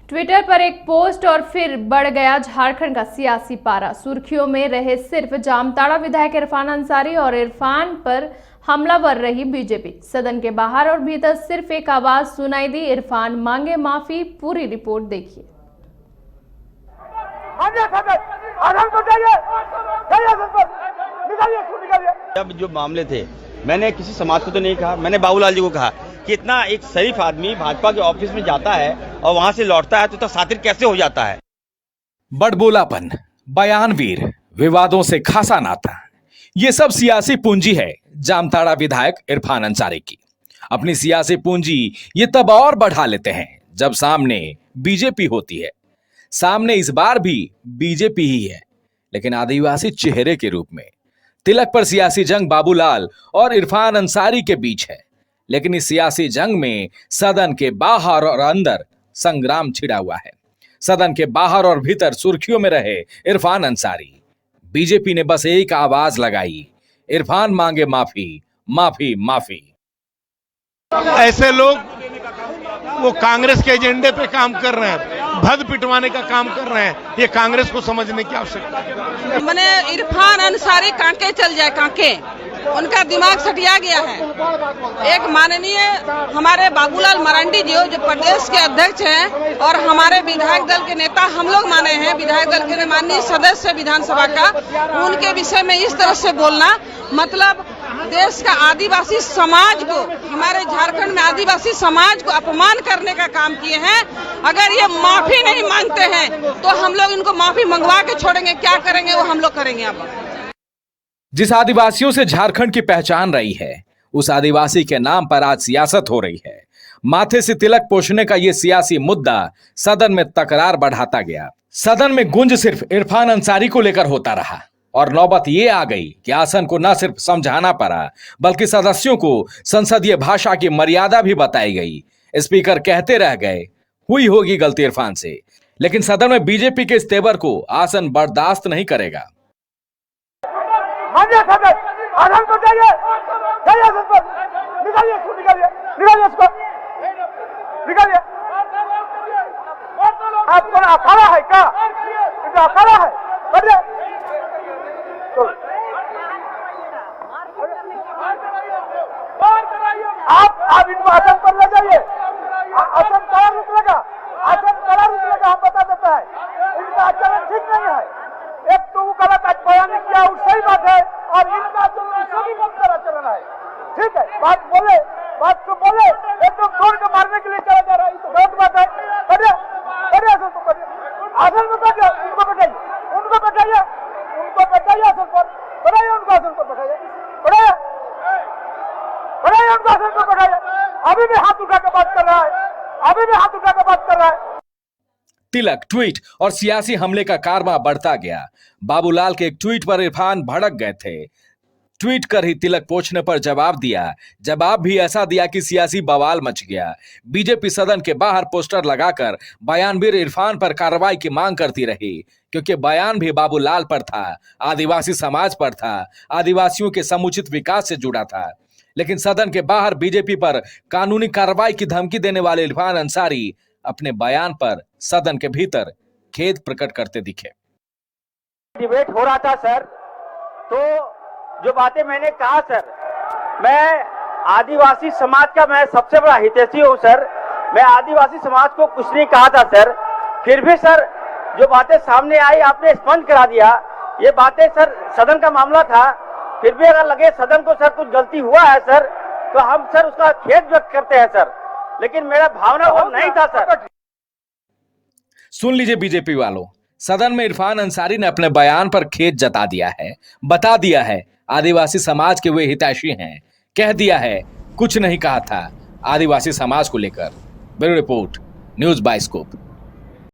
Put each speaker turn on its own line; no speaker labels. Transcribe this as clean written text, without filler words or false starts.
Twitter पर एक post और फिर बढ़ गया झारखंड का सियासी पारा। सुर्खियों में रहे सिर्फ जामताड़ा विधायक इरफान अंसारी और इरफान पर हमलावर रही बीजेपी। सदन के बाहर और भीतर सिर्फ एक आवाज सुनाई दी, इरफान मांगे माफी। पूरी रिपोर्ट देखिए।
जब जो मामले थे, मैंने किसी समाज को तो नहीं कहा, मैंने बाबूलाल जी को कहा कि इतना एक शरीफ आदमी भाजपा के ऑफिस में जाता है और वहां से लौटता है तो सातिर कैसे हो जाता है।
बड़बोलापन, बयानवीर, विवादों से खासा नाता, ये सब सियासी पूंजी है जामताड़ा विधायक इरफान अंसारी की। अपनी सियासी पूंजी ये तब और बढ़ा लेते हैं जब सामने बीजेपी होती है। सामने इस बार भी बीजेपी ही है, लेकिन आदिवासी चेहरे के रूप में। तिलक पर सियासी जंग बाबूलाल और इरफान अंसारी के बीच है, लेकिन इस सियासी जंग में सदन के बाहर और अंदर संग्राम छिड़ा हुआ है। सदन के बाहर और भीतर सुर्खियों में रहे इरफान अंसारी। बीजेपी ने बस एक आवाज लगाई, इरफान मांगे माफी, माफी, माफी।
ऐसे लोग वो कांग्रेस के एजेंडे पे काम कर रहे हैं, भद पिटवाने का काम कर रहे हैं। ये कांग्रेस को समझने की आवश्यकता है।
मैंने इरफान अंसारी कांके चल जाए, कांके उनका दिमाग सटिया गया है। एक माननीय हमारे बाबूलाल मरांडी जी जो प्रदेश के अध्यक्ष हैं और हमारे विधायक दल के नेता हम लोग माने हैं, विधायक दल के माननीय सदस्य विधानसभा का, उनके विषय में इस तरह से बोलना मतलब देश का आदिवासी समाज को, हमारे झारखंड में आदिवासी समाज को अपमान करने का काम किए हैं। अगर ये माफी नहीं मांगते हैं तो हम लोग इनको माफी मंगवा के छोड़ेंगे। क्या करेंगे वो हम लोग करेंगे। अब
जिस आदिवासियों से झारखंड की पहचान रही है, उस आदिवासी के नाम पर आज सियासत हो रही है। माथे से तिलक पोंछने का यह सियासी मुद्दा सदन में तकरार बढ़ाता गया। सदन में गुंज सिर्फ इरफान अंसारी को लेकर होता रहा और नौबत ये आ गई कि आसन को न सिर्फ समझाना पड़ा, बल्कि सदस्यों को संसदीय भाषा की मर्यादा भी बताई गई। स्पीकर कहते रह गए, हुई होगी गलती इरफान से, लेकिन सदन में बीजेपी के इस तेवर को आसन बर्दाश्त नहीं करेगा।
आपको अखाड़ा है क्या? अखाड़ा है आप इनको आसन पर ले जाइए। आसन कड़ा रुकलेगा, आसन कड़ा रुकलेगा, हम बता देता है। इनका आचरण ठीक नहीं है। एक तो वो गलत बयान किया, वो सही बात है, और इनका आचरण सभी गलत आचरण है। ठीक है, बात बोले, बात तो बोले, एकदम जोर के मारने के लिए चला जा रहा है, तो गलत बात है। करिए करिए आसन को, करिए आसन को, बैठाइए उनको, बैठाइए उनको, बैठाइए उनको, बैठाइए आसन पर, बैठाइए उनको आसन पर, बैठाइए बैठाइए बैठाइए उनको आसन पर, बैठाइए। अभी भी हाथ उठा के बात कर रहा है, अभी भी हाथ उठा के बात कर रहा है।
तिलक, ट्वीट और सियासी हमले का कारवां बढ़ता गया। बाबूलाल के एक ट्वीट पर इरफान भड़क गए थे। ट्वीट कर ही तिलक पोंछने पर जवाब दिया। जवाब भी ऐसा दिया कि सियासी बवाल मच गया। बीजेपी सदन के बाहर पोस्टर लगाकर बयानवीर इरफान पर कार्रवाई की मांग करती रही, क्योंकि बयान भी बाबूलाल पर था, आदिवासी समाज पर था, आदिवासियों के समुचित विकास से जुड़ा था। लेकिन सदन के बाहर बीजेपी पर कानूनी कार्रवाई की धमकी देने वाले इरफान अंसारी अपने बयान पर सदन के भीतर खेद प्रकट करते दिखे।
डिबेट हो रहा था सर, तो जो बातें मैंने कहा सर, मैं आदिवासी समाज का मैं सबसे बड़ा हितैषी हूं सर। मैं आदिवासी समाज को कुछ नहीं कहा था सर, फिर भी सर जो बातें सामने आई आपने स्पष्ट करा दिया। ये बातें सर सदन का मामला था, फिर भी अगर लगे सदन को सर कुछ गलती हुआ है सर, तो हम सर उसका खेद व्यक्त करते हैं सर, लेकिन मेरा भावना वो नहीं था सर।
सुन लीजिए बीजेपी वालों, सदन में इरफान अंसारी ने अपने बयान पर खेद जता दिया है, बता दिया है आदिवासी समाज के वे हितैषी हैं, कह दिया है कुछ नहीं कहा था आदिवासी समाज को लेकर। Bureau report, news bioscope.